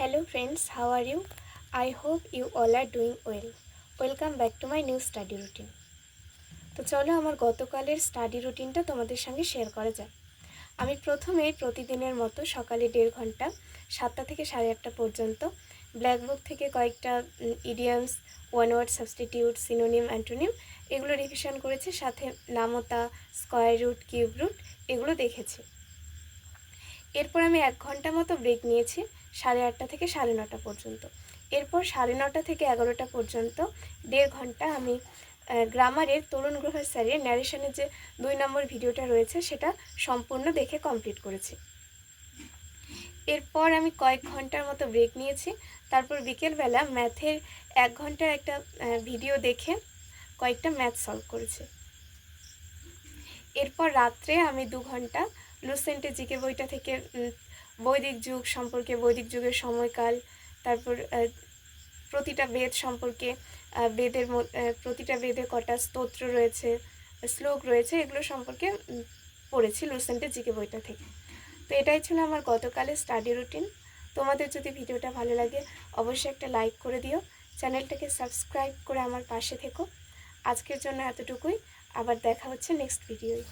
Hello friends, how are you? I hope you all are doing well. Welcome back to my new study routine. তো চলো আমার গতকালের study রুটিনটা তোমাদের সঙ্গে শেয়ার করা যাক। আমি প্রথমেই প্রতিদিনের মতো সকালে 1.5 ঘন্টা 7টা থেকে 8:30 পর্যন্ত ব্ল্যাক বুক থেকে কয়েকটা idioms, one word substitute, synonym, antonym এগুলো রিভিশন করেছি, সাথে নামতা, স্কয়ার রুট, কিউব রুট এগুলো দেখেছি। এরপর আমি 1 ঘন্টা মতো ব্রেক নিয়েছি 8:30 থেকে 9:30 পর্যন্ত। এরপর 9:30 থেকে 11টা পর্যন্ত 1.5 ঘন্টা আমি গ্রামারের তরুণ গ্রহের স্যারের ন্যারেশনের যে 2 নম্বর ভিডিওটা রয়েছে সেটা সম্পূর্ণ দেখে কমপ্লিট করেছি। এরপর আমি কয়েক ঘন্টার মতো ব্রেক নিয়েছি। তারপর বিকেলবেলা ম্যাথের 1 ঘন্টার একটা ভিডিও দেখে কয়েকটা ম্যাথ সলভ করেছি। এরপর রাত্রে আমি 2 ঘন্টা লুসেন্টের জিকে বইটা থেকে বৈদিক যুগ সম্পর্কে, বৈদিক যুগের সময়কাল, তারপর প্রতিটা বেদ সম্পর্কে, বেদের প্রতিটা বেদে কটা স্তোত্র রয়েছে, শ্লোক রয়েছে, এগুলো সম্পর্কে পড়েছি লুসেন্টের জিকে বইটা থেকে। তো এটাই ছিল আমার গতকালের স্টাডি রুটিন। তোমাদের যদি ভিডিওটা ভালো লাগে অবশ্যই একটা লাইক করে দিও, চ্যানেলটাকে সাবস্ক্রাইব করে আমার পাশে থেকো। আজকের জন্য এতটুকুই, আবার দেখা হচ্ছে নেক্সট ভিডিওয়।